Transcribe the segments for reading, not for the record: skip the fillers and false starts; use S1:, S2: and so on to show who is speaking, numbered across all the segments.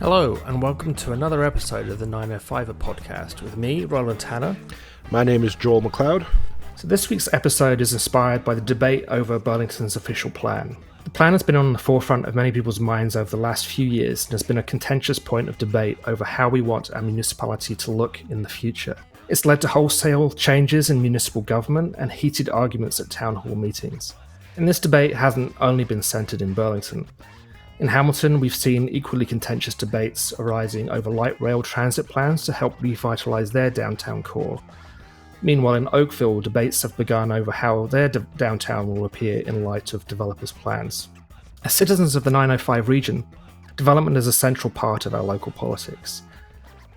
S1: Hello, and welcome to another episode of the 905er podcast with me, Roland Tanner.
S2: My name is Joel McLeod.
S1: So this week's episode is inspired by the debate over Burlington's official plan. The plan has been on the forefront of many people's minds over the last few years and has been a contentious point of debate over how we want our municipality to look in the future. It's led to wholesale changes in municipal government and heated arguments at town hall meetings. And this debate hasn't only been centred in Burlington. In Hamilton, we've seen equally contentious debates arising over light rail transit plans to help revitalise their downtown core. Meanwhile, in Oakville, debates have begun over how their downtown will appear in light of developers' plans. As citizens of the 905 region, development is a central part of our local politics.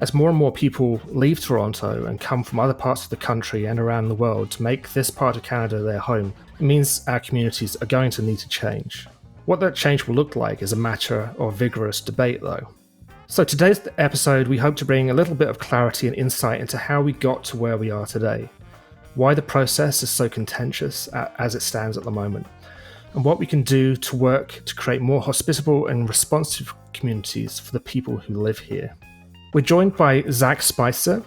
S1: As more and more people leave Toronto and come from other parts of the country and around the world to make this part of Canada their home, it means our communities are going to need to change. What that change will look like is a matter of vigorous debate, though. So today's episode, we hope to bring a little bit of clarity and insight into how we got to where we are today, why the process is so contentious as it stands at the moment, and what we can do to work to create more hospitable and responsive communities for the people who live here. We're joined by Zac Spicer.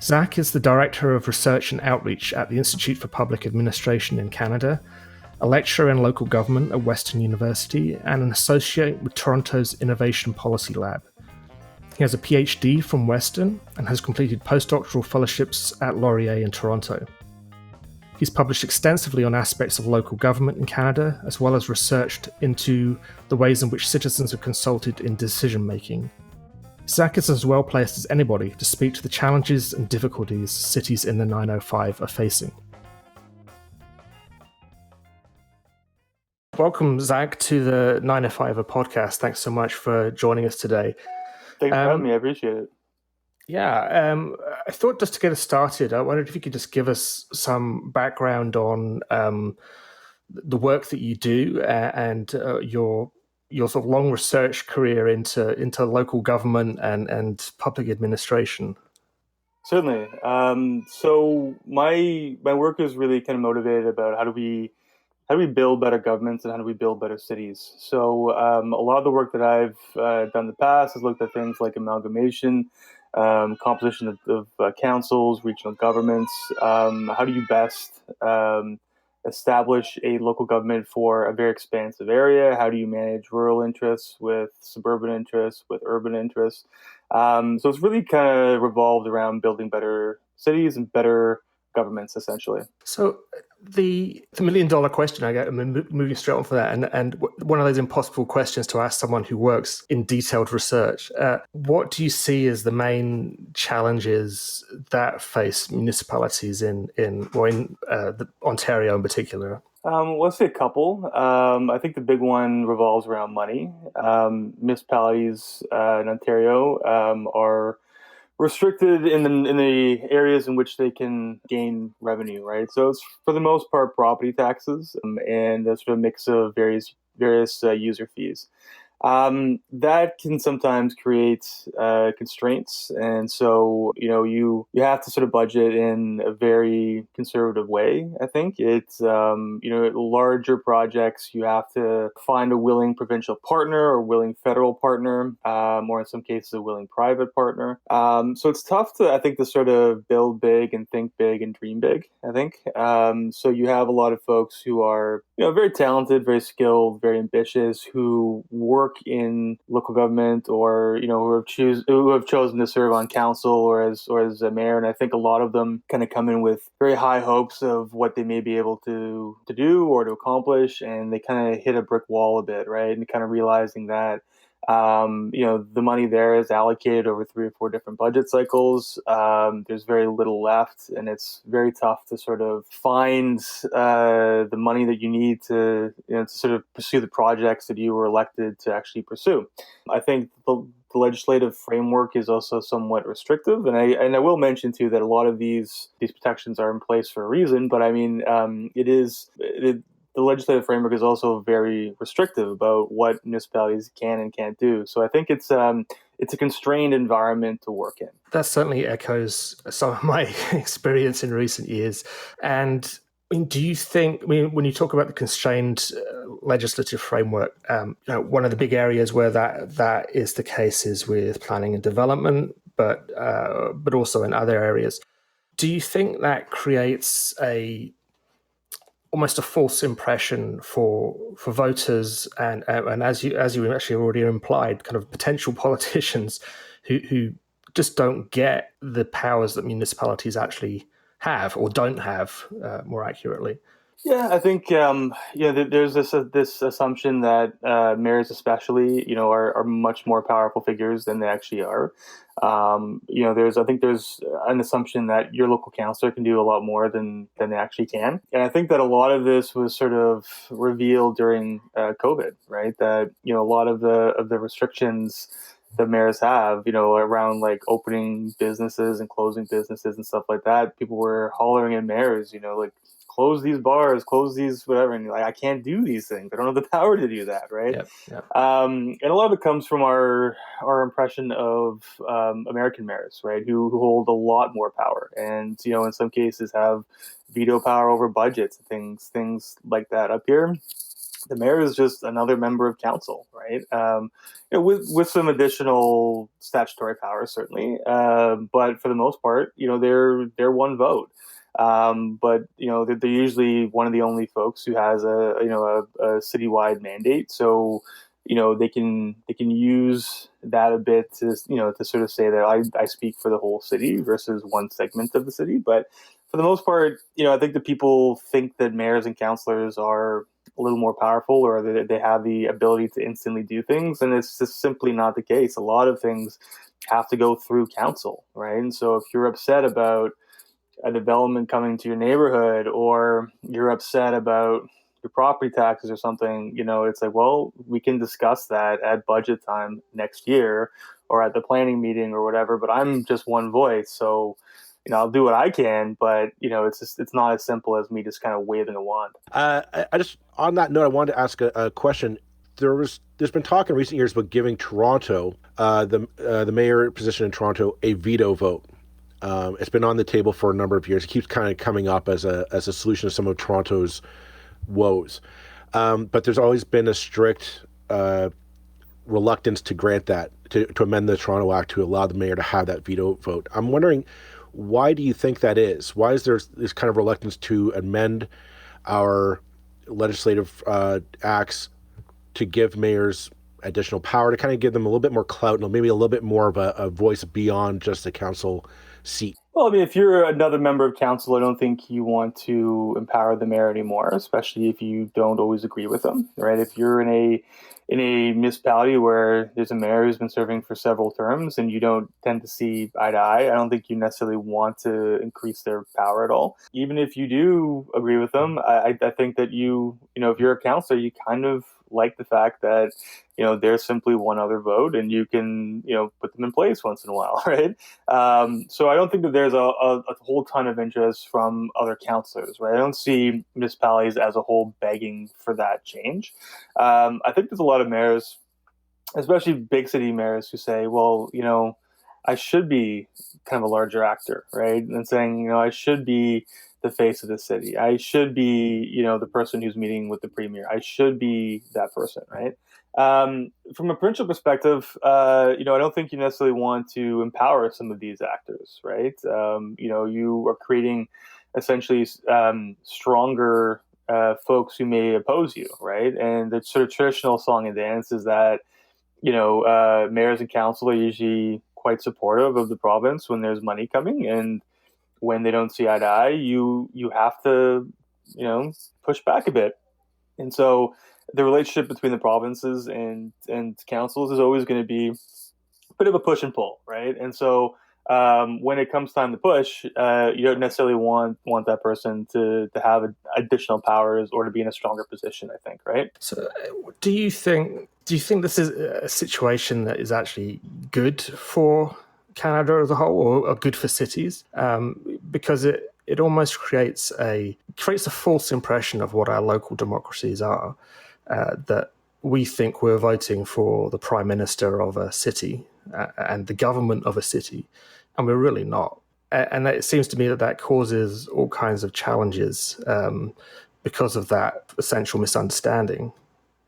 S1: Zac is the Director of Research and Outreach at the Institute for Public Administration in Canada, a lecturer in local government at Western University, and an associate with Toronto's Innovation Policy Lab. He has a PhD from Western and has completed postdoctoral fellowships at Laurier in Toronto. He's published extensively on aspects of local government in Canada, as well as researched into the ways in which citizens are consulted in decision-making. Zac is as well placed as anybody to speak to the challenges and difficulties cities in the 905 are facing. Welcome, Zac, to the 905er podcast. Thanks so much for joining us today.
S3: Thanks for having me. I appreciate it.
S1: Yeah, I thought just to get us started, I wondered if you could just give us some background on the work that you do and your sort of long research career into local government and public administration.
S3: Certainly. So my work is really kind of motivated about how do we build better governments and how do we build better cities. So a lot of the work that I've done in the past has looked at things like amalgamation, composition of councils, regional governments. How do you best establish a local government for a very expansive area? How do you manage rural interests with suburban interests, with urban interests? So it's really kind of revolved around building better cities and better governments, essentially.
S1: So the $1 million question, I get, moving straight on for that, and one of those impossible questions to ask someone who works in detailed research. What do you see as the main challenges that face municipalities in Ontario in particular?
S3: Let's say a couple. I think the big one revolves around money. Municipalities in Ontario are restricted in the areas in which they can gain revenue, right? So it's for the most part property taxes and a sort of mix of various user fees. That can sometimes create constraints, and so you have to sort of budget in a very conservative way. I think it's larger projects, you have to find a willing provincial partner or willing federal partner, or in some cases a willing private partner. So it's tough to sort of build big and think big and dream big. I think so. You have a lot of folks who are very talented, very skilled, very ambitious, who work in local government or who have chosen to serve on council or as a mayor, and I think a lot of them kind of come in with very high hopes of what they may be able to do or to accomplish, and they kind of hit a brick wall a bit, right? And kind of realizing that the money there is allocated over 3 or 4 different budget cycles. There's very little left, and it's very tough to sort of find the money that you need to sort of pursue the projects that you were elected to actually pursue. I think the legislative framework is also somewhat restrictive, and I will mention too that a lot of these protections are in place for a reason. But I mean, the legislative framework is also very restrictive about what municipalities can and can't do. So I think it's a constrained environment to work in.
S1: That certainly echoes some of my experience in recent years. And Do you think, when you talk about the constrained legislative framework, one of the big areas where that is the case is with planning and development, but also in other areas. Do you think that creates almost a false impression for voters and as you actually already implied, kind of potential politicians who just don't get the powers that municipalities actually have or don't have, more accurately?
S3: Yeah, I think there's this assumption that mayors, especially, are much more powerful figures than they actually are. There's an assumption that your local councillor can do a lot more than they actually can, and I think that a lot of this was sort of revealed during COVID, right? That a lot of the restrictions the mayors have, around like opening businesses and closing businesses and stuff like that. People were hollering at mayors, like close these bars, close these whatever, and like I can't do these things. I don't have the power to do that, right?
S1: Yep, yep.
S3: And a lot of it comes from our impression of American mayors, right, who hold a lot more power, and in some cases have veto power over budgets and things like that. Up here, the mayor is just another member of council, right? With some additional statutory powers, certainly, but for the most part, they're one vote. But they're usually one of the only folks who has a citywide mandate, so they can use that a bit to sort of say that I speak for the whole city versus one segment of the city. But for the most part, I think that people think that mayors and councillors are a little more powerful, or that they have the ability to instantly do things, and it's just simply not the case. A lot of things have to go through council, right? And so if you're upset about a development coming to your neighborhood, or you're upset about your property taxes or something, it's like, well, we can discuss that at budget time next year or at the planning meeting or whatever, but I'm just one voice. So, I'll do what I can, but it's not as simple as me just kind of waving a wand.
S2: I just, on that note, I wanted to ask a question. There's been talk in recent years about giving Toronto, the mayor position in Toronto, a veto vote. It's been on the table for a number of years. It keeps kind of coming up as a solution to some of Toronto's woes. But there's always been a strict reluctance to grant that, to amend the Toronto Act to allow the mayor to have that veto vote. I'm wondering, why do you think that is? Why is there this kind of reluctance to amend our legislative acts to give mayors additional power, to kind of give them a little bit more clout and maybe a little bit more of a voice beyond just a council seat?
S3: Well, I mean, if you're another member of council, I don't think you want to empower the mayor anymore, especially if you don't always agree with them, right? If you're in a municipality where there's a mayor who's been serving for several terms and you don't tend to see eye to eye, I don't think you necessarily want to increase their power at all. Even if you do agree with them, I think that if you're a councillor, you kind of like the fact that there's simply one other vote and you can put them in place once in a while, right? So I don't think that there's a whole ton of interest from other councillors, right? I don't see municipalities as a whole begging for that change. I think there's a lot of mayors, especially big city mayors, who say, well, I should be kind of a larger actor, right? And saying, I should be the face of the city. I should be, the person who's meeting with the premier. I should be that person, right? From a provincial perspective, I don't think you necessarily want to empower some of these actors, right? You are creating essentially stronger folks who may oppose you, right? And the sort of traditional song and dance is that mayors and council are usually quite supportive of the province when there's money coming, and when they don't see eye to eye, you have to push back a bit. And so the relationship between the provinces and councils is always going to be a bit of a push and pull, right? And so when it comes time to push, you don't necessarily want that person to have additional powers or to be in a stronger position, I think, right?
S1: So do you think this is a situation that is actually good for Canada as a whole, or good for cities? Because it almost creates a false impression of what our local democracies are, that we think we're voting for the prime minister of a city and the government of a city, and we're really not. And it seems to me that causes all kinds of challenges because of that essential misunderstanding.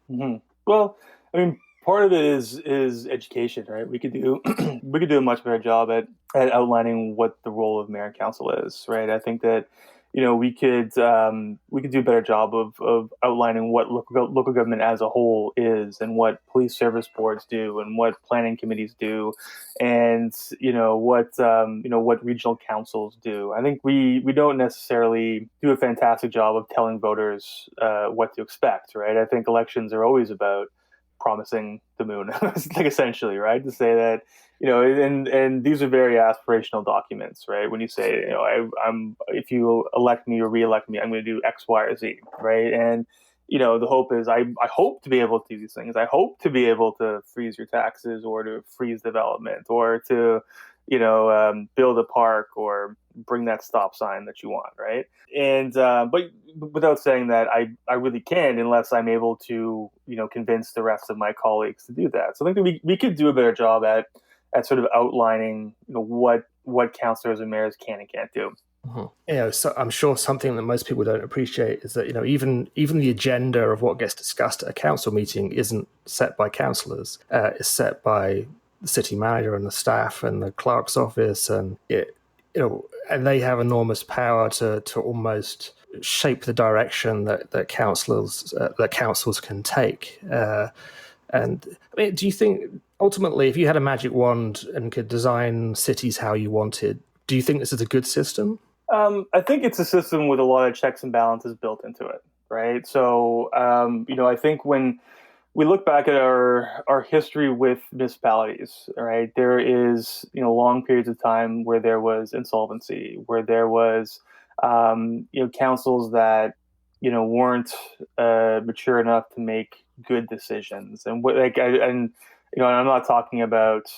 S3: Mm-hmm. Well, I mean, part of it is education, right? We could do we could do a much better job at outlining what the role of mayor and council is, right? I think that we could do a better job of outlining what local government as a whole is, and what police service boards do, and what planning committees do, and what regional councils do. I think we don't necessarily do a fantastic job of telling voters what to expect, right? I think elections are always about promising the moon, like essentially, right? To say that, and these are very aspirational documents, right? When you say, I'm if you elect me or re-elect me, I'm going to do X, Y, or Z, right? And the hope is I hope to be able to do these things. I hope to be able to freeze your taxes, or to freeze development, or to build a park, or bring that stop sign that you want, right? And but without saying that I really can, unless I'm able to convince the rest of my colleagues to do that. So I think that we could do a better job at sort of outlining what councillors and mayors can and can't do.
S1: Mm-hmm. So I'm sure something that most people don't appreciate is that even the agenda of what gets discussed at a council meeting isn't set by councillors. It's set by the city manager and the staff and the clerk's office, and and they have enormous power to almost shape the direction that councils can take. And I mean, do you think ultimately, if you had a magic wand and could design cities how you wanted, do you think this is a good system?
S3: I think it's a system with a lot of checks and balances built into it, right? So, I think when we look back at our history with municipalities, right, there is long periods of time where there was insolvency, where there was councils that weren't mature enough to make good decisions, and I'm not talking about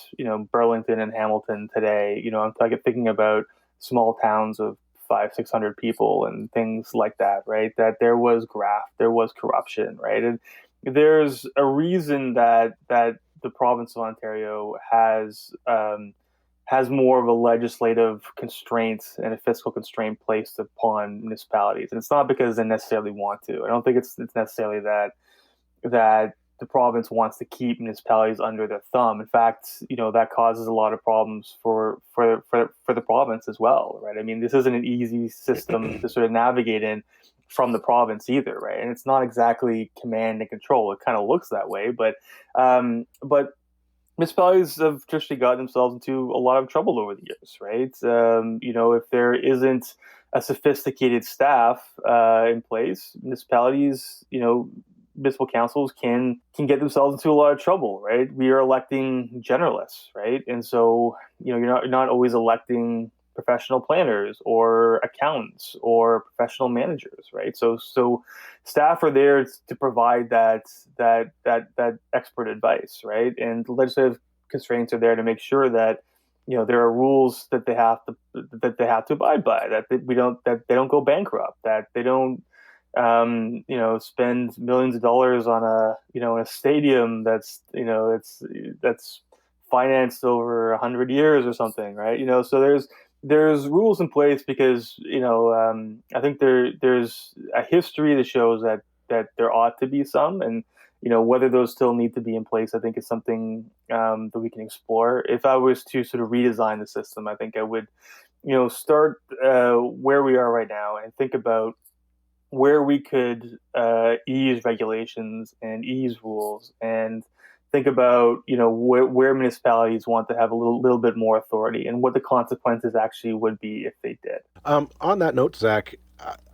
S3: Burlington and Hamilton today. I'm thinking about small towns of 500-600 people and things like that, right? That there was graft, there was corruption, right? And there's a reason that the province of Ontario has more of a legislative constraint and a fiscal constraint placed upon municipalities, and it's not because they necessarily want to. I don't think it's necessarily that the province wants to keep municipalities under their thumb. In fact, that causes a lot of problems for the province as well, right? I mean, this isn't an easy system to sort of navigate in from the province either, right? And it's not exactly command and control. It kind of looks that way, but municipalities have traditionally gotten themselves into a lot of trouble over the years, right? If there isn't a sophisticated staff in place, municipalities, municipal councils can get themselves into a lot of trouble, right? We are electing generalists, right? And so, you're not always electing professional planners or accountants or professional managers, right? So staff are there to provide that expert advice, right? And the legislative constraints are there to make sure that there are rules that they have to abide by, that they don't go bankrupt, that they don't spend millions of dollars on a stadium that's financed over 100 years or something, right? So there's rules in place because I think there's a history that shows that there ought to be some, and whether those still need to be in place, I think is something that we can explore. If I was to sort of redesign the system, I think I would start where we are right now and think about where we could ease regulations and ease rules, and think about where municipalities want to have a little bit more authority, and what the consequences actually would be if they did.
S2: On that note, Zac,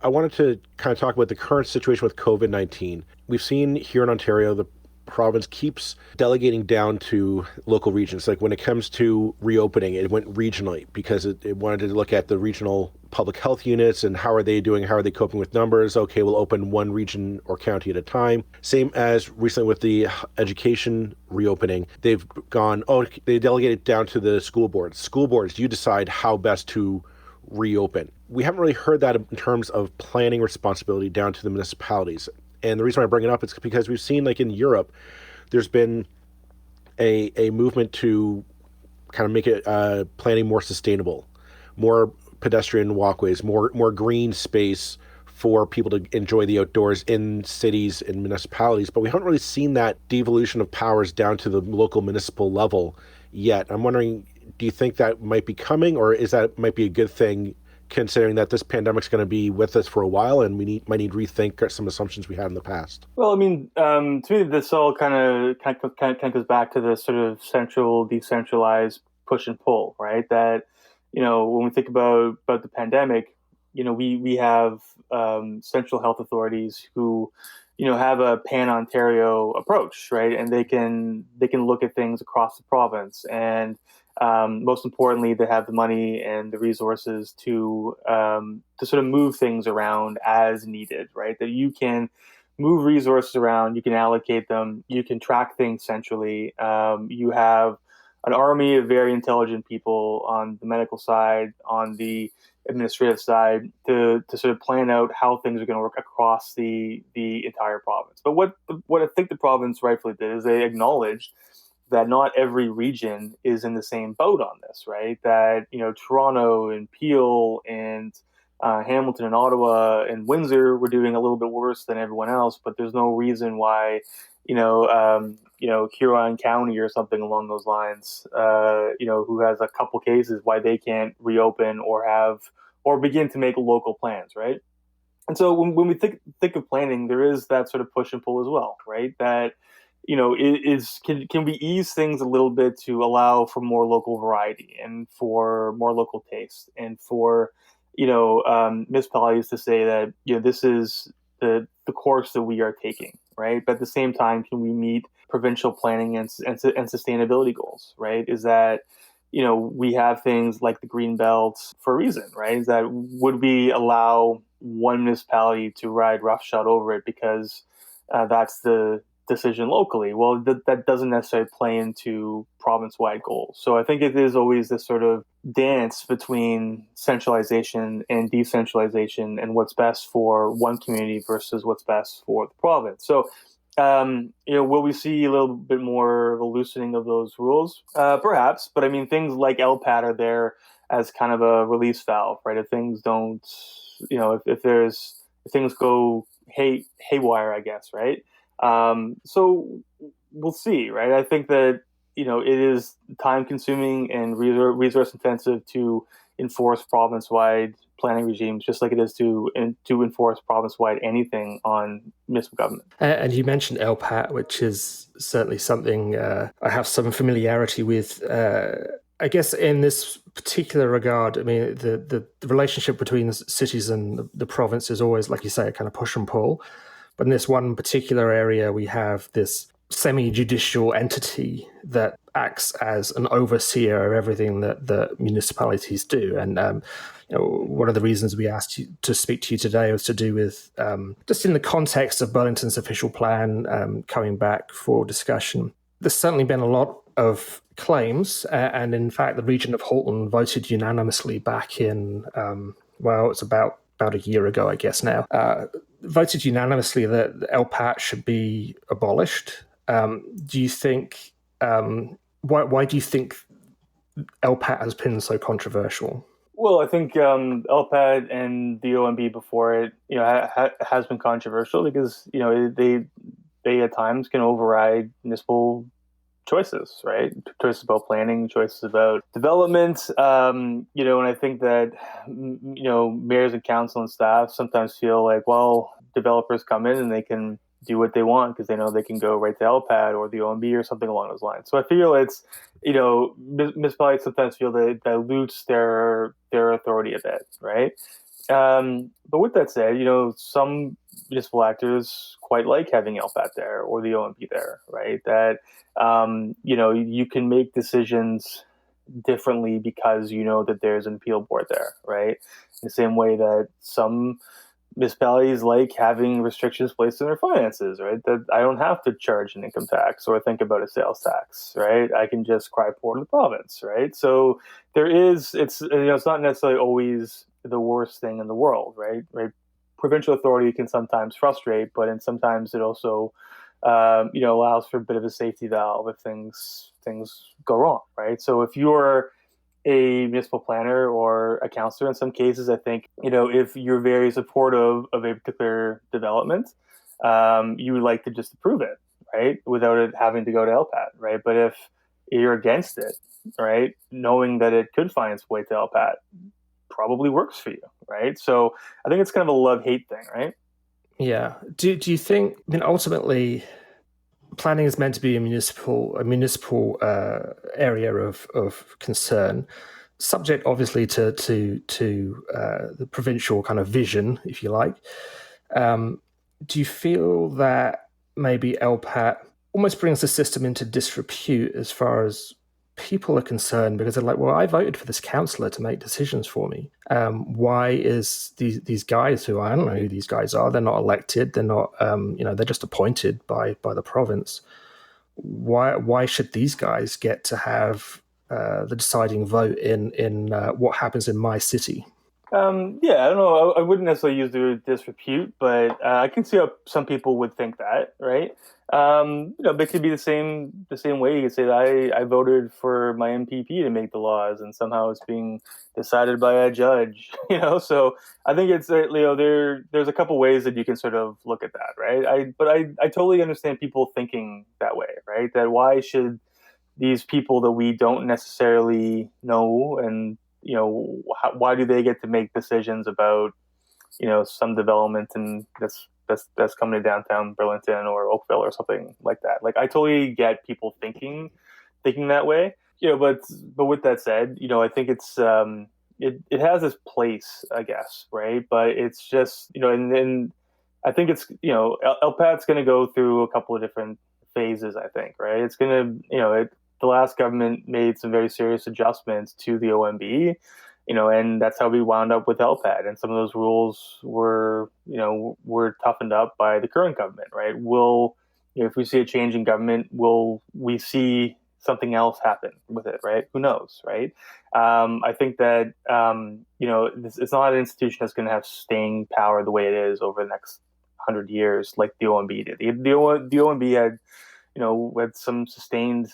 S2: I wanted to kind of talk about the current situation with COVID-19. We've seen here in Ontario, the province keeps delegating down to local regions. Like when it comes to reopening, it went regionally because it wanted to look at the regional public health units and how are they doing, how are they coping with numbers. Okay, we'll open one region or county at a time. Same as recently with the education reopening. They've gone, they delegated down to the school boards. School boards, you decide how best to reopen. We haven't really heard that in terms of planning responsibility down to the municipalities. And the reason why I bring it up is because we've seen, like in Europe, there's been a movement to kind of make it planning more sustainable more pedestrian walkways, more green space for people to enjoy the outdoors in cities and municipalities. But we haven't really seen that devolution of powers down to the local municipal level yet. I'm wondering, do you think that might be coming, or is that might be a good thing, considering that this pandemic's going to be with us for a while and we might need to rethink some assumptions we had in the past?
S3: Well, I mean, to me, this all kind of goes back to the sort of central, decentralized push and pull, right? That, when we think about the pandemic, we have central health authorities who, have a pan Ontario approach, right? And they can look at things across the province, and most importantly, they have the money and the resources to sort of move things around as needed, right? That you can move resources around, you can allocate them, you can track things centrally. You have an army of very intelligent people on the medical side, on the administrative side, to sort of plan out how things are going to work across the entire province. But what I think the province rightfully did is they acknowledged that not every region is in the same boat on this, right? That, Toronto and Peel and Hamilton and Ottawa and Windsor were doing a little bit worse than everyone else, but there's no reason why, Huron County or something along those lines, who has a couple cases, why they can't reopen or begin to make local plans, right? And so when we think of planning, there is that sort of push and pull as well, right? That, can we ease things a little bit to allow for more local variety and for more local taste, and for municipalities to say that this is the course that we are taking, right? But at the same time, can we meet provincial planning and sustainability goals, right? Is that we have things like the green belt for a reason, right? Is that would we allow one municipality to ride roughshod over it because that's the decision locally? Well, that doesn't necessarily play into province-wide goals. So I think it is always this sort of dance between centralization and decentralization, and what's best for one community versus what's best for the province. So, will we see a little bit more of a loosening of those rules? Perhaps, but I mean, things like LPAT are there as kind of a release valve, right? If things don't, if things go haywire, I guess, right? So we'll see, right? I think that, it is time consuming and resource intensive to enforce province-wide planning regimes, just like it is to enforce province-wide anything on municipal government.
S1: And you mentioned LPAT, which is certainly something I have some familiarity with. I guess in this particular regard, I mean, the relationship between the cities and the province is always, like you say, a kind of push and pull. But in this one particular area, we have this semi-judicial entity that acts as an overseer of everything that the municipalities do. And one of the reasons we asked you to speak to you today was to do with just in the context of Burlington's official plan coming back for discussion. There's certainly been a lot of claims, and in fact, the region of Halton voted unanimously back in, it's about a year ago, I guess now, voted unanimously that the LPAT should be abolished. Do you think, why do you think LPAT has been so controversial?
S3: Well, I think LPAT and the OMB before it, has been controversial because, they at times can override municipal choices, right? Choices about planning, choices about development. And I think that, mayors and council and staff sometimes feel like, well, developers come in and they can do what they want because they know they can go right to LPAT or the OMB or something along those lines. So I feel it's, municipalities sometimes feel that it dilutes their authority a bit, right? But with that said, some municipal actors quite like having LPAT there or the OMB there, right? That, you can make decisions differently because that there's an appeal board there, right? In the same way that some municipalities like having restrictions placed in their finances, right? That I don't have to charge an income tax or think about a sales tax, right? I can just cry poor to the province, right? So it's not necessarily always the worst thing in the world, right? Provincial authority can sometimes frustrate, but sometimes it also, allows for a bit of a safety valve if things go wrong, right? So if you're a municipal planner or a councillor in some cases, I think, if you're very supportive of a particular development, you would like to just approve it, right? Without it having to go to LPAT, right? But if you're against it, right, knowing that it could find its way to LPAT probably works for you, right? So I think it's kind of a love-hate thing, right?
S1: Yeah. Do you think? I mean, ultimately, planning is meant to be a municipal area of concern, subject obviously to the provincial kind of vision, if you like. Do you feel that maybe LPAT almost brings the system into disrepute as far as people are concerned, because they're like, well, I voted for this councillor to make decisions for me. Why is these guys, who I don't know who these guys are, they're not elected, they're not, they're just appointed by the province. Why should these guys get to have the deciding vote in what happens in my city?
S3: Yeah, I don't know. I wouldn't necessarily use the word disrepute, but I can see how some people would think that, right? But it could be the same way. You could say that I voted for my MPP to make the laws, and somehow it's being decided by a judge. So I think it's there's a couple ways that you can sort of look at that, right? I totally understand people thinking that way, right? That why should these people that we don't necessarily know, and why do they get to make decisions about some development and that's coming to downtown Burlington or Oakville or something like that? Like, I totally get people thinking that way, but with that said, I think it's it has its place, I guess, right? But it's just, and I think it's, LPAT's going to go through a couple of different phases, I think, right? It's going to, the last government made some very serious adjustments to the OMB, and that's how we wound up with LPAT. And some of those rules were toughened up by the current government, right? If we see a change in government, will we see something else happen with it, right? Who knows, right? I think that, it's not an institution that's going to have staying power the way it is over the next 100 years, like the OMB did. The OMB had, had some sustained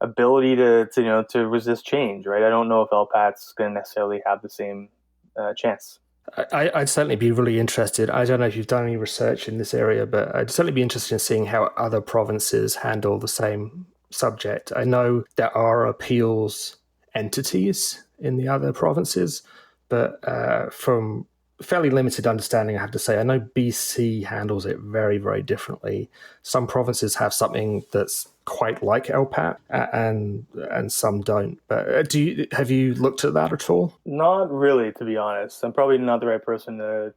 S3: ability to resist change, right? I don't know if LPAT's going to necessarily have the same chance.
S1: I'd certainly be really interested. I don't know if you've done any research in this area, but I'd certainly be interested in seeing how other provinces handle the same subject. I know there are appeals entities in the other provinces, but from fairly limited understanding, I have to say, I know BC handles it very, very differently. Some provinces have something that's quite like LPAT, and some don't. But have you looked at that at all?
S3: Not really, to be honest. I'm probably not the right person to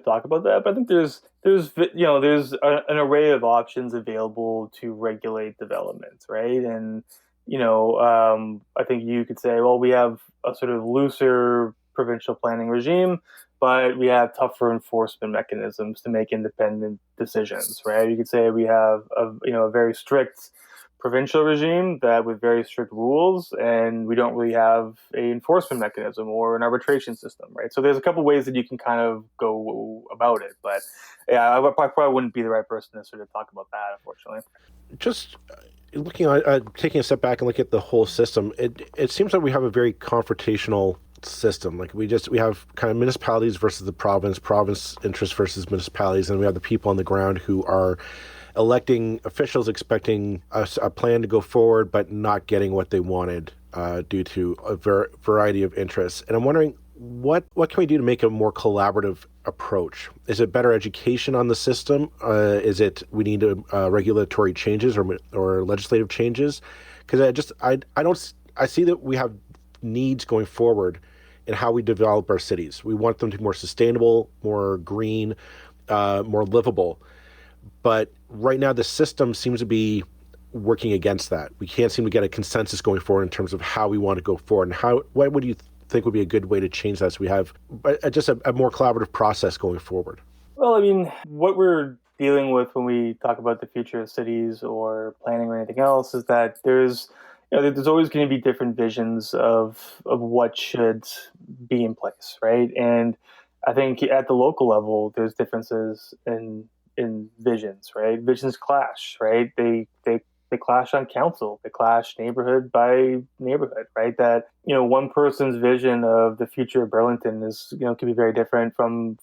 S3: talk about that. But I think there's an array of options available to regulate development, right? And I think you could say, well, we have a sort of looser provincial planning regime, but we have tougher enforcement mechanisms to make independent decisions, right? You could say we have a very strict provincial regime that with very strict rules, and we don't really have a enforcement mechanism or an arbitration system, right? So there's a couple ways that you can kind of go about it, but yeah, I probably wouldn't be the right person to sort of talk about that, unfortunately.
S2: Just looking at taking a step back and look at the whole system, it seems like we have a very confrontational system. Like we have kind of municipalities versus the province interests versus municipalities, and we have the people on the ground who are electing officials expecting a plan to go forward, but not getting what they wanted due to a variety of interests. And I'm wondering, what can we do to make a more collaborative approach? Is it better education on the system? Is it we need regulatory changes or legislative changes? Because I see that we have needs going forward in how we develop our cities. We want them to be more sustainable, more green, more livable. But right now, the system seems to be working against that. We can't seem to get a consensus going forward in terms of how we want to go forward. And what would you think would be a good way to change that so we have just a more collaborative process going forward?
S3: Well, I mean, what we're dealing with when we talk about the future of cities or planning or anything else is that there's always going to be different visions of what should be in place, right? And I think at the local level, there's differences in visions, right? Visions clash, right? They they clash on council, they clash neighborhood by neighborhood, right? That, one person's vision of the future of Burlington is, can be very different from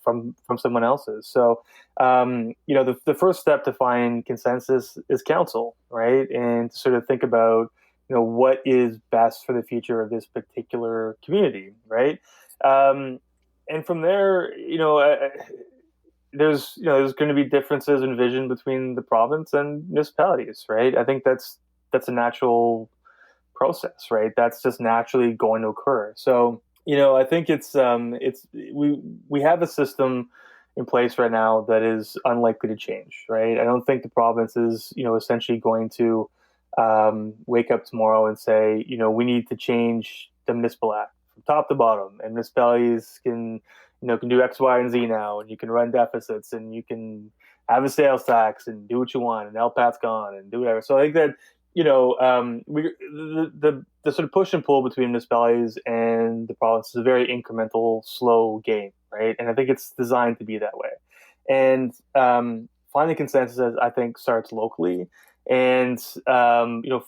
S3: someone else's. So, the first step to find consensus is council, right? And to sort of think about, what is best for the future of this particular community, right? And from there, there's going to be differences in vision between the province and municipalities, right? I think that's a natural process, right? That's just naturally going to occur. So, I think we have a system in place right now that is unlikely to change, right? I don't think the province is, essentially going to wake up tomorrow and say, we need to change the municipal act from top to bottom, and municipalities can do X, Y, and Z now, and you can run deficits, and you can have a sales tax and do what you want, and LPAT's gone and do whatever. So I think that the sort of push and pull between municipalities and the province is a very incremental, slow game, right? And I think it's designed to be that way. And finding consensus, I think, starts locally, and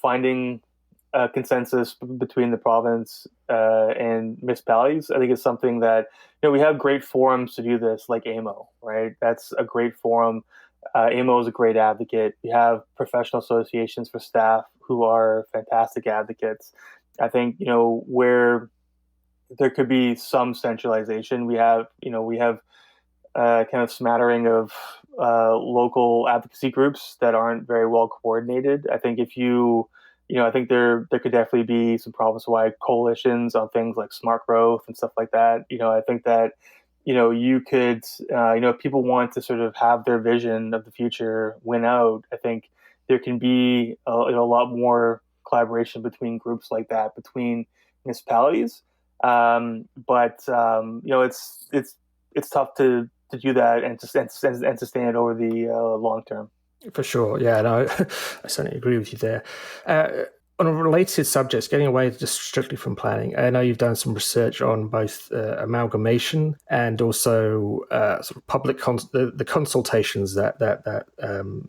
S3: finding a consensus between the province and municipalities, I think, is something that we have great forums to do this, like AMO, right? That's a great forum. AMO is a great advocate. We have professional associations for staff who are fantastic advocates. I think where there could be some centralization, we have kind of smattering of local advocacy groups that aren't very well coordinated. I think I think there could definitely be some province-wide coalitions on things like smart growth and stuff like that. I think that you could if people want to sort of have their vision of the future win out, I think there can be a lot more collaboration between groups like that, between municipalities. But it's tough to do that and to sustain it over the long term.
S1: For sure. Yeah, no, I certainly agree with you there. On a related subject, getting away just strictly from planning, I know you've done some research on both amalgamation and also sort of public the consultations that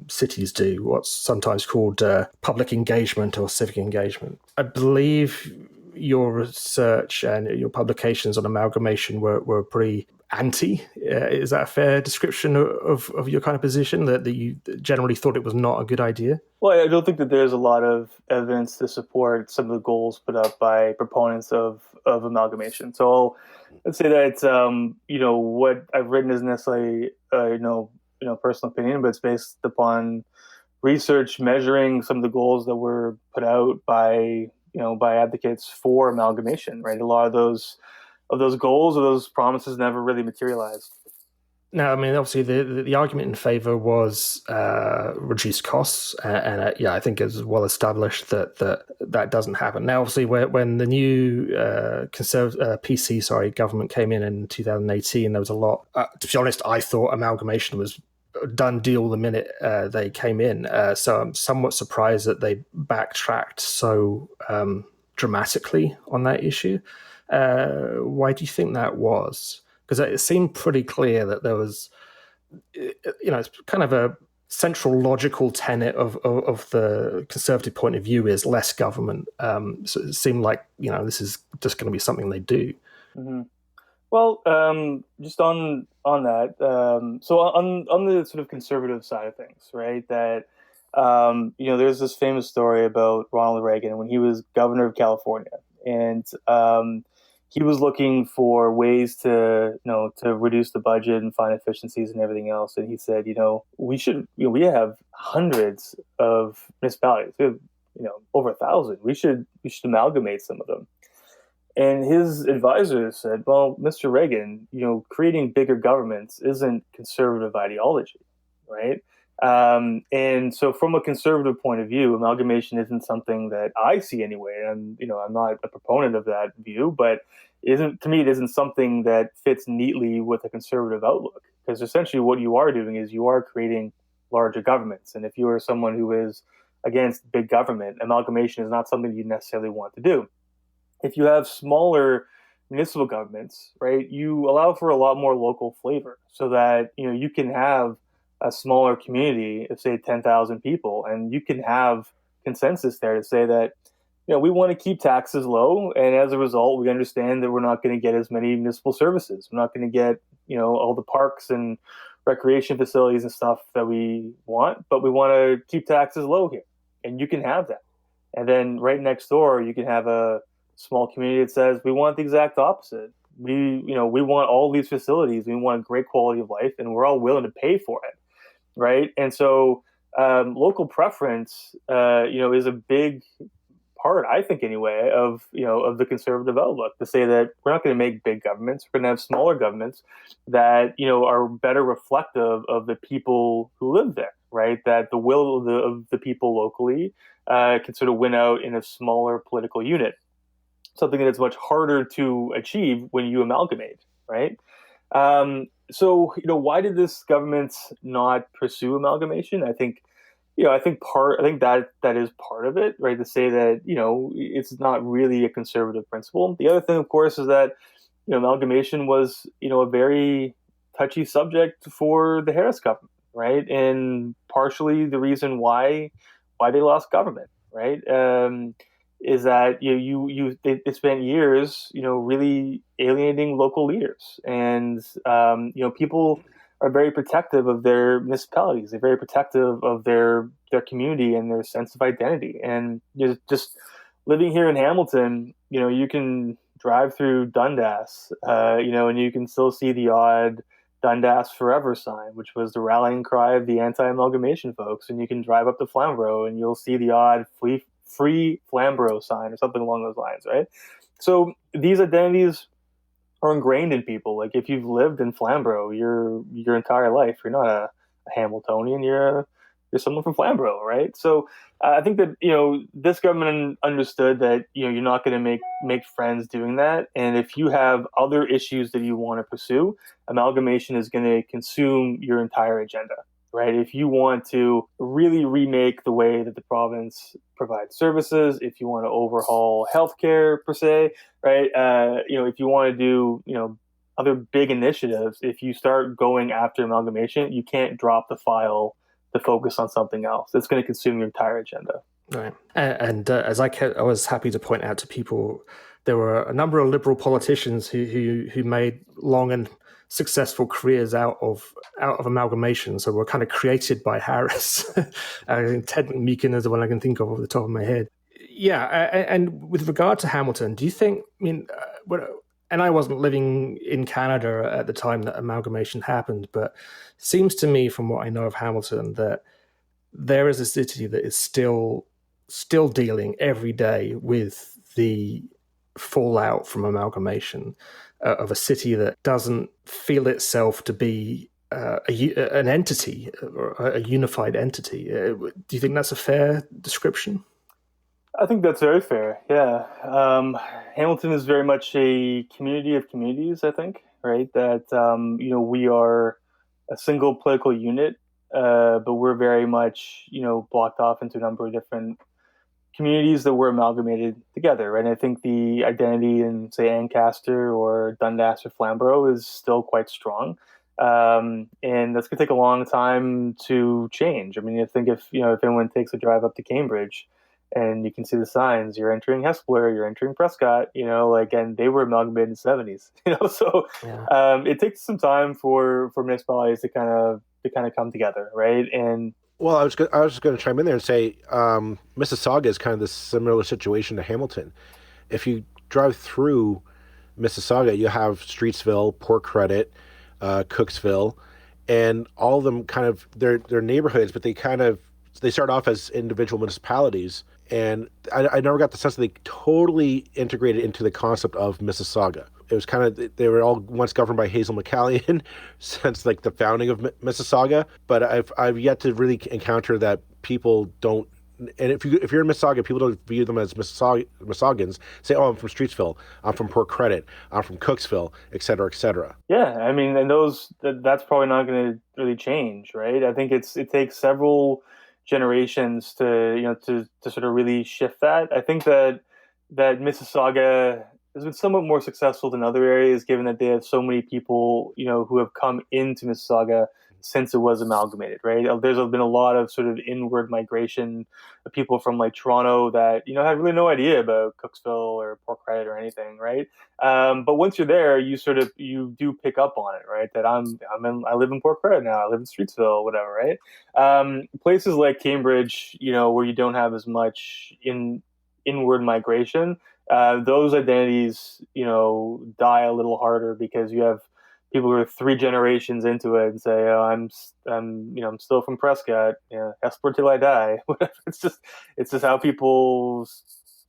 S1: cities do, what's sometimes called public engagement or civic engagement. I believe your research and your publications on amalgamation were pretty anti. Is that a fair description of your kind of position, that you generally thought it was not a good idea?
S3: Well, I don't think that there's a lot of evidence to support some of the goals put up by proponents of amalgamation. So let's say that what I've written isn't necessarily personal opinion, but it's based upon research measuring some of the goals that were put out by advocates for amalgamation. Right, a lot of those goals or those promises never really materialized.
S1: No, I mean, obviously the argument in favor was reduced costs, and I think it's well established that doesn't happen. Now, obviously, when the new PC government came in 2018, there was a lot. To be honest, I thought amalgamation was a done deal the minute they came in. So I'm somewhat surprised that they backtracked so dramatically on that issue. Why do you think that was? Because it seemed pretty clear that there was, it's kind of a central logical tenet of the Conservative point of view is less government. So it seemed like, this is just going to be something they do.
S3: Mm-hmm. Well, just on that, so on the sort of conservative side of things, right, that, there's this famous story about Ronald Reagan when he was governor of California, and he was looking for ways to reduce the budget and find efficiencies and everything else. And he said, we have hundreds of municipalities, we have, over 1,000. We should amalgamate some of them. And his advisors said, well, Mr. Reagan, creating bigger governments isn't conservative ideology, right? And so from a conservative point of view, amalgamation isn't something that I see anyway. I'm not a proponent of that view, but to me, it isn't something that fits neatly with a conservative outlook, because essentially what you are doing is you are creating larger governments. And if you are someone who is against big government, amalgamation is not something you necessarily want to do. If you have smaller municipal governments, right, you allow for a lot more local flavor, so that, you can have a smaller community of, say, 10,000 people, and you can have consensus there to say that, we want to keep taxes low, and as a result, we understand that we're not going to get as many municipal services. We're not going to get, all the parks and recreation facilities and stuff that we want, but we want to keep taxes low here, and you can have that. And then right next door, you can have a small community that says we want the exact opposite. We want all these facilities. We want a great quality of life, and we're all willing to pay for it, right? And so local preference, is a big part, I think anyway, of the conservative outlook, to say that we're not going to make big governments. We're going to have smaller governments that are better reflective of the people who live there, right? That the will of the people locally can sort of win out in a smaller political unit. Something that is much harder to achieve when you amalgamate, right? So why did this government not pursue amalgamation? I think that is part of it, right? To say that, it's not really a conservative principle. The other thing, of course, is that, amalgamation was, a very touchy subject for the Harris government, right? And partially the reason why they lost government, right? Is that they spent years, really alienating local leaders, and people are very protective of their municipalities. They're very protective of their community and their sense of identity. And just living here in Hamilton, you can drive through Dundas, and you can still see the odd Dundas Forever sign, which was the rallying cry of the anti-amalgamation folks. And you can drive up to Flamborough and you'll see the odd free Flamborough sign or something along those lines, right? So these identities are ingrained in people. Like if you've lived in Flamborough your entire life, you're not a Hamiltonian, you're someone from Flamborough, right? So I think that this government understood that you're not going to make friends doing that, and if you have other issues that you want to pursue, amalgamation is going to consume your entire agenda, right? If you want to really remake the way that the province provides services, if you want to overhaul healthcare per se, right? If you want to do, other big initiatives, if you start going after amalgamation, you can't drop the file to focus on something else. It's going to consume your entire agenda.
S1: Right. And as I was happy to point out to people, there were a number of Liberal politicians who made long and successful careers out of amalgamation, so were kind of created by Harris. I think Ted McMeekin is the one I can think of off the top of my head. Yeah, and with regard to Hamilton, do you think? And I wasn't living in Canada at the time that amalgamation happened, but it seems to me, from what I know of Hamilton, that there is a city that is still dealing every day with the fallout from amalgamation, of a city that doesn't feel itself to be an entity, or a unified entity. Do you think that's a fair description?
S3: I think that's very fair. Yeah. Hamilton is very much a community of communities, I think, right? That, we are a single political unit, but we're very much, blocked off into a number of different communities that were amalgamated together, right? And I think the identity in, say, Ancaster or Dundas or Flamborough is still quite strong. And that's going to take a long time to change. I mean, I think if anyone takes a drive up to Cambridge, and you can see the signs, you're entering Hespeler, you're entering Prescott, and they were amalgamated in the 70s, so yeah. It takes some time for municipalities to kind of come together, right? And
S2: well, I was just going to chime in there and say Mississauga is kind of this similar situation to Hamilton. If you drive through Mississauga, you have Streetsville, Port Credit, Cooksville, and all of them kind of they're neighborhoods, but they start off as individual municipalities. And I never got the sense that they totally integrated into the concept of Mississauga. It was kind of, they were all once governed by Hazel McCallion since like the founding of Mississauga. But I've yet to really encounter that people don't, and if you're in Mississauga, people don't view them as Missaugans. Say, oh, I'm from Streetsville, I'm from Port Credit, I'm from Cooksville, et cetera, et cetera.
S3: Yeah, I mean, and that's probably not going to really change, right? I think it takes several generations to sort of really shift that. I think that Mississauga has been somewhat more successful than other areas, given that they have so many people who have come into Mississauga since it was amalgamated, right? There's been a lot of sort of inward migration of people from like Toronto that, had really no idea about Cooksville or Port Credit or anything, right? But once you're there, you do pick up on it, right? That I live in Port Credit now, I live in Streetsville, whatever, right? Places like Cambridge, where you don't have as much inward migration, those identities, die a little harder because you have people who are 3 generations into it and say, "Oh, I'm still from Prescott, Esport till I die." Whatever. It's just how people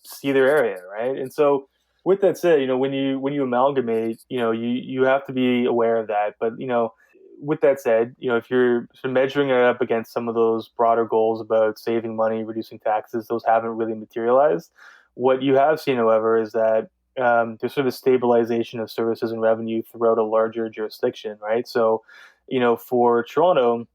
S3: see their area, right? And so, with that said, when you amalgamate, you have to be aware of that. But with that said, if you're sort of measuring it up against some of those broader goals about saving money, reducing taxes, those haven't really materialized. What you have seen, however, is that there's sort of a stabilization of services and revenue throughout a larger jurisdiction, right? So, for Toronto,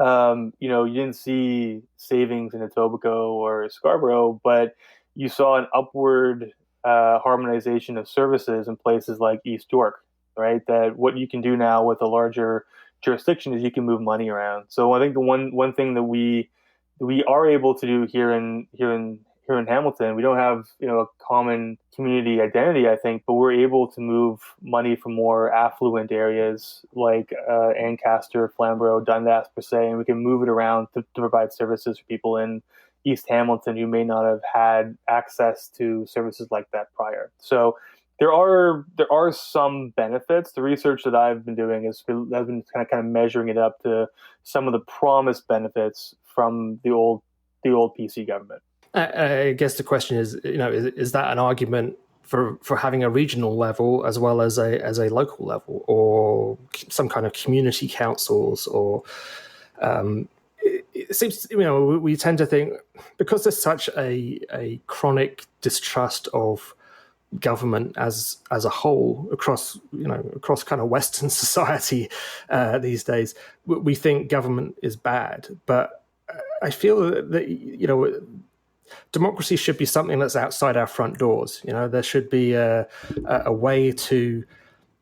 S3: you didn't see savings in Etobicoke or Scarborough, but you saw an upward harmonization of services in places like East York, right? That what you can do now with a larger jurisdiction is you can move money around. So I think the one thing that we are able to do here in Hamilton, we don't have a common community identity, I think, but we're able to move money from more affluent areas like Ancaster, Flamborough, Dundas per se, and we can move it around to provide services for people in East Hamilton who may not have had access to services like that prior. So there are some benefits. The research that I've been doing has been kind of measuring it up to some of the promised benefits from the old PC government.
S1: I guess the question is that an argument for having a regional level as well as a local level, or some kind of community councils, or it seems we tend to think, because there's such a chronic distrust of government as a whole across kind of Western society these days, we think government is bad. But I feel that democracy should be something that's outside our front doors. There should be a way to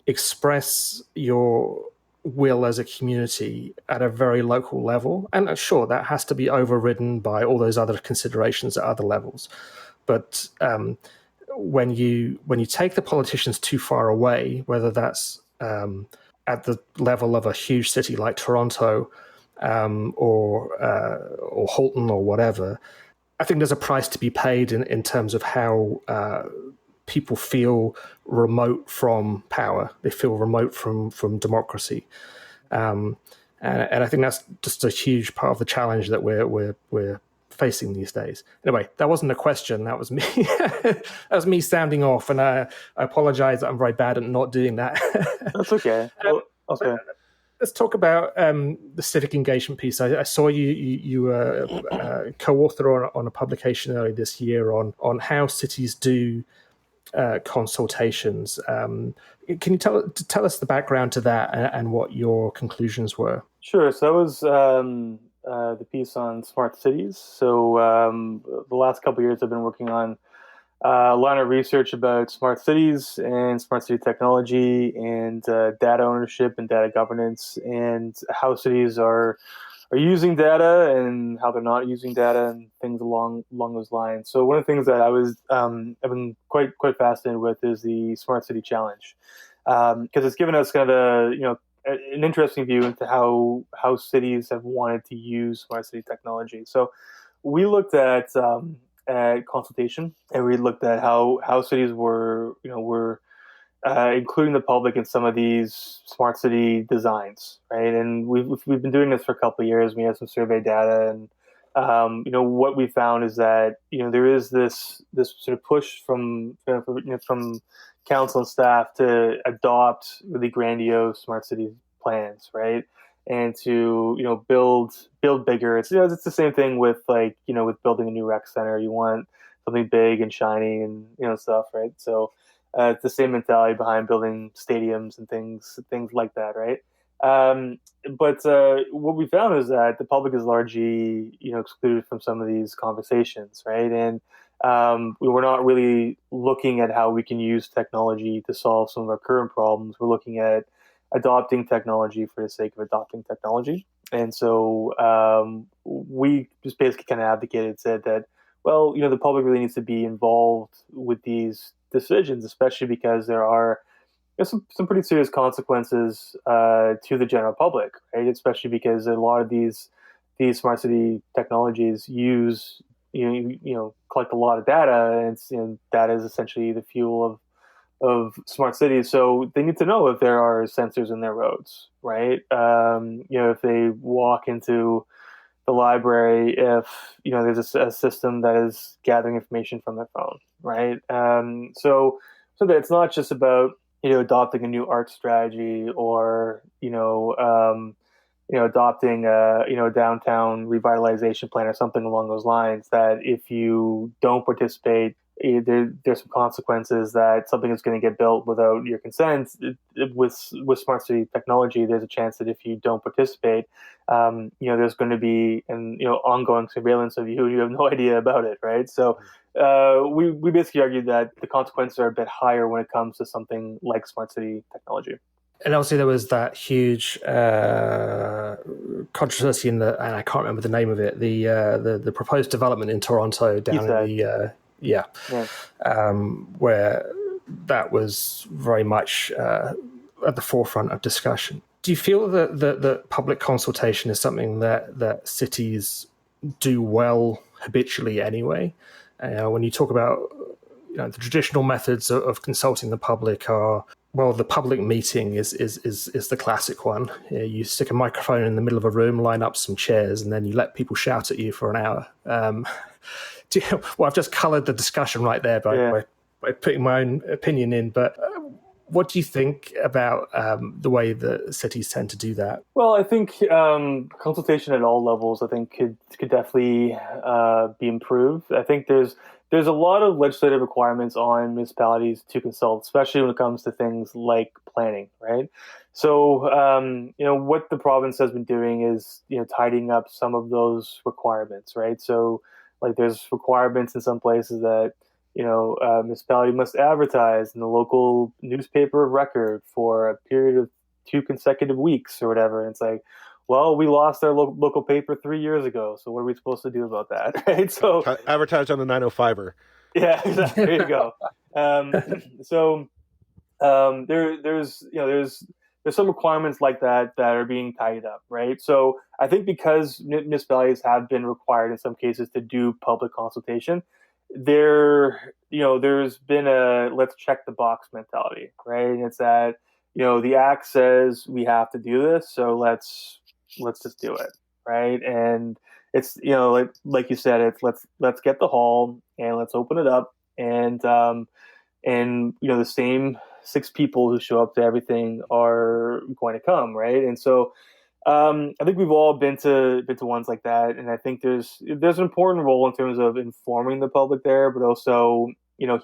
S1: express your will as a community at a very local level. And sure, that has to be overridden by all those other considerations at other levels. But when you take the politicians too far away, whether that's at the level of a huge city like Toronto or Halton or whatever, I think there's a price to be paid in terms of how people feel remote from power. They feel remote from democracy, and I think that's just a huge part of the challenge that we're facing these days. Anyway, that wasn't a question. That was me. That was me sounding off, and I apologize that I'm very bad at not doing that.
S3: That's okay. Okay.
S1: Let's talk about the civic engagement piece. I saw you were co-author on a publication earlier this year on how cities do consultations. Can you tell us the background to that and what your conclusions were?
S3: Sure. So that was the piece on smart cities. So the last couple of years I've been working on a lot of research about smart cities and smart city technology and data ownership and data governance, and how cities are using data and how they're not using data and things along those lines. So one of the things that I've been quite fascinated with is the Smart City Challenge, because it's given us kind of an interesting view into how cities have wanted to use smart city technology. So we looked at consultation, and we looked at how cities were including the public in some of these smart city designs, right? And we've been doing this for a couple of years. We have some survey data, and what we found is that there is this sort of push from council and staff to adopt really grandiose smart city plans, right? And to build bigger. It's the same thing with with building a new rec center. You want something big and shiny and stuff, right? So it's the same mentality behind building stadiums and things like that, right? But what we found is that the public is largely excluded from some of these conversations, right? And we were not really looking at how we can use technology to solve some of our current problems. We're looking at adopting technology for the sake of adopting technology. And so we just basically kind of advocated, said that, well, the public really needs to be involved with these decisions, especially because there are some pretty serious consequences to the general public, right? Especially because a lot of these smart city technologies use collect a lot of data, and data is essentially the fuel of smart cities. So they need to know if there are sensors in their roads, right? If they walk into the library, if there's a system that is gathering information from their phone, right? So that it's not just about adopting a new art strategy, or adopting a downtown revitalization plan or something along those lines. That if you don't participate, there's some consequences, that something is going to get built without your consent. With smart city technology, there's a chance that if you don't participate, there's going to be an ongoing surveillance of you, and you have no idea about it, right? So we basically argued that the consequences are a bit higher when it comes to something like smart city technology.
S1: And obviously there was that huge controversy and I can't remember the name of it, the proposed development in Toronto down in the where that was very much at the forefront of discussion. Do you feel that the public consultation is something that cities do well habitually anyway? When you talk about the traditional methods of consulting the public are, well, the public meeting is the classic one. You stick a microphone in the middle of a room, line up some chairs, and then you let people shout at you for an hour. I've just coloured the discussion right there by putting my own opinion in. But what do you think about the way that cities tend to do that?
S3: Well, I think consultation at all levels, I think, could definitely be improved. I think there's a lot of legislative requirements on municipalities to consult, especially when it comes to things like planning, right? So, what the province has been doing is, tidying up some of those requirements, right? So, like, there's requirements in some places that, municipality must advertise in the local newspaper of record for a period of 2 consecutive weeks or whatever. And it's like, well, we lost our local paper 3 years ago, so what are we supposed to do about that, right? So
S2: advertise on the 905er.
S3: Yeah, exactly. There you go. There's some requirements like that are being tidied up, right? So I think because municipalities have been required in some cases to do public consultation, there's been a let's check the box mentality, right? And it's that the act says we have to do this, so let's just do it, right? And it's like you said, it's let's get the hall and let's open it up, and the same 6 people who show up to everything are going to come, right? And so I think we've all been to ones like that, and I think there's an important role in terms of informing the public there, but also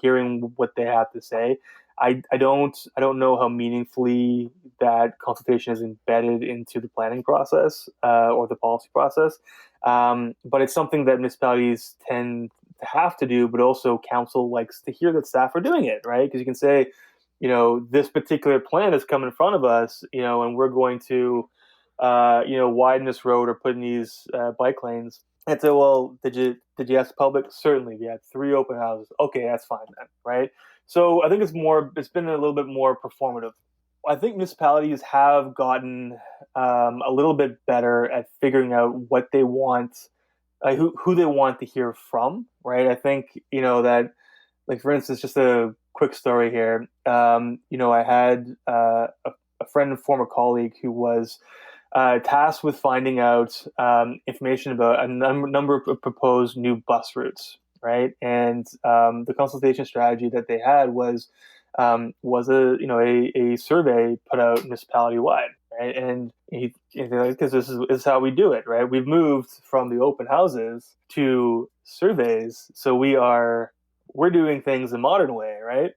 S3: hearing what they have to say. I don't know how meaningfully that consultation is embedded into the planning process or the policy process, but it's something that municipalities tend to have to do. But also, council likes to hear that staff are doing it, right? Because you can say, this particular plan has come in front of us, and we're going to, widen this road or put in these bike lanes. And say, well, did you ask the public? Certainly, we had 3 open houses. Okay, that's fine then, right? So I think it's been a little bit more performative. I think municipalities have gotten a little bit better at figuring out what they want, who they want to hear from, right? I think, that, like, for instance, just a quick story here. I had a friend and former colleague who was tasked with finding out information about a number of proposed new bus routes, right? And the consultation strategy that they had was a survey put out municipality wide, right? And because this is how we do it, right? We've moved from the open houses to surveys, so we're doing things the modern way, right?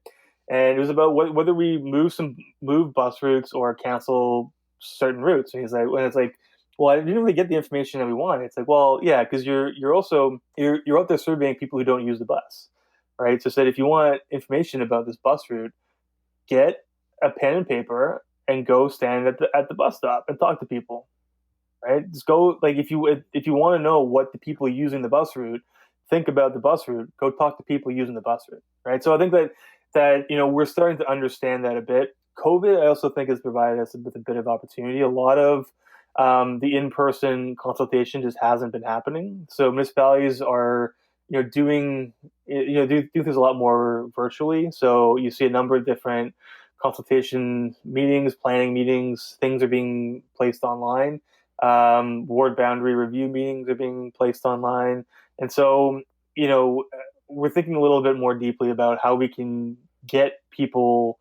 S3: And it was about whether we move bus routes or cancel certain routes. And it's like, well, I didn't really get the information that we wanted. It's like, well, yeah, because you're out there surveying people who don't use the bus, right? So said, if you want information about this bus route, get a pen and paper and go stand at the bus stop and talk to people, right? Just go, like, if you want to know what the people using the bus route think about the bus route, go talk to people using the bus route, right? So I think that we're starting to understand that a bit. COVID, I also think, has provided us with a bit of opportunity. A lot of the in-person consultation just hasn't been happening. So municipalities are doing do things a lot more virtually. So you see a number of different consultation meetings, planning meetings, things are being placed online. Ward boundary review meetings are being placed online. And so, we're thinking a little bit more deeply about how we can get people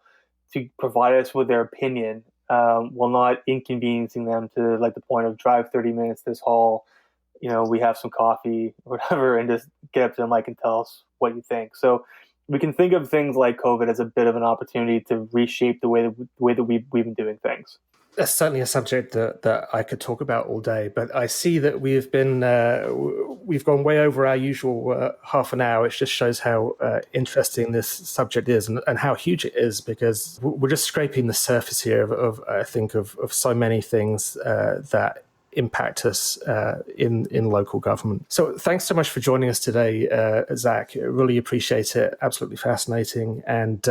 S3: to provide us with their opinion, while not inconveniencing them to like the point of drive 30 minutes this hall, we have some coffee or whatever, and just get up to the mic and tell us what you think. So we can think of things like COVID as a bit of an opportunity to reshape the way that we've been doing things.
S1: That's certainly a subject that I could talk about all day, but I see that we've gone way over our usual half an hour. It just shows how interesting this subject is and how huge it is, because we're just scraping the surface here of I think of so many things that impact us in local government. So thanks so much for joining us today, Zac. I really appreciate it. Absolutely fascinating. And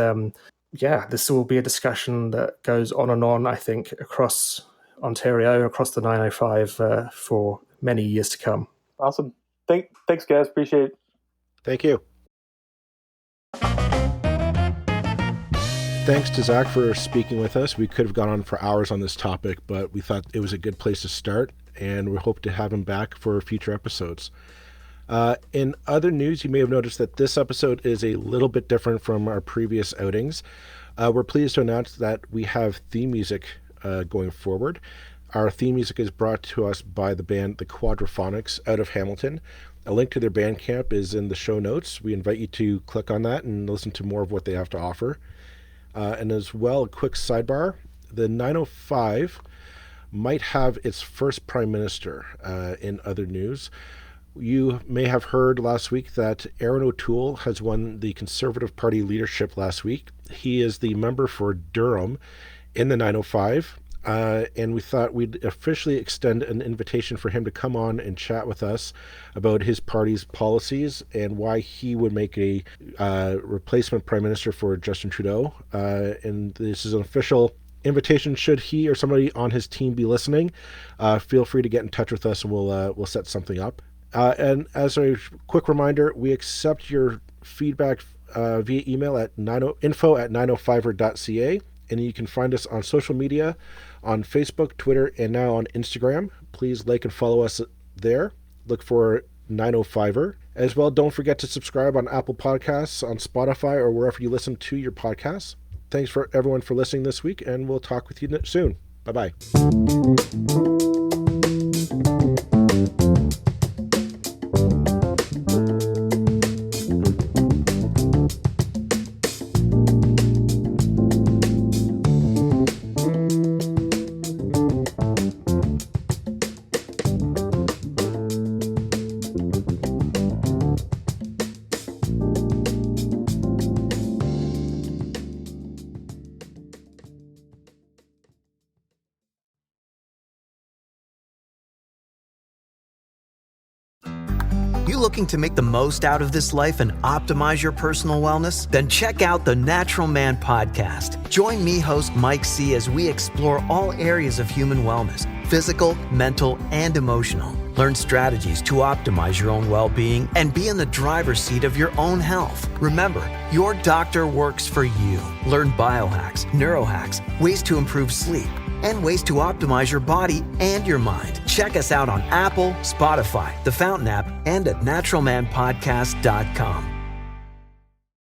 S1: this will be a discussion that goes on and on, I think, across Ontario, across the 905 for many years to come.
S3: Awesome. Thanks, guys. Appreciate it.
S2: Thank you. Thanks to Zac for speaking with us. We could have gone on for hours on this topic, but we thought it was a good place to start, and we hope to have him back for future episodes. In other news, you may have noticed that this episode is a little bit different from our previous outings. We're pleased to announce that we have theme music going forward. Our theme music is brought to us by the band The Quadraphonics out of Hamilton. A link to their Bandcamp is in the show notes. We invite you to click on that and listen to more of what they have to offer. And as well, a quick sidebar, the 905 might have its first prime minister. In other news, you may have heard last week that Aaron O'Toole has won the Conservative Party leadership last week. He is the member for Durham in the 905, and we thought we'd officially extend an invitation for him to come on and chat with us about his party's policies and why he would make a replacement prime minister for Justin Trudeau. And this is an official invitation. Should he or somebody on his team be listening, feel free to get in touch with us and we'll set something up. And as a quick reminder, we accept your feedback via email at info@905er.ca, and you can find us on social media, on Facebook, Twitter, and now on Instagram. Please like and follow us there. Look for 905er. As well, don't forget to subscribe on Apple Podcasts, on Spotify, or wherever you listen to your podcasts. Thanks for everyone for listening this week, and we'll talk with you soon. Bye-bye.
S4: Looking to make the most out of this life and optimize your personal wellness? Then check out the Natural Man Podcast. Join me, host Mike C., as we explore all areas of human wellness, physical, mental, and emotional. Learn strategies to optimize your own well-being and be in the driver's seat of your own health. Remember, your doctor works for you. Learn biohacks, neurohacks, ways to improve sleep, and ways to optimize your body and your mind. Check us out on Apple, Spotify, the Fountain app, and at naturalmanpodcast.com.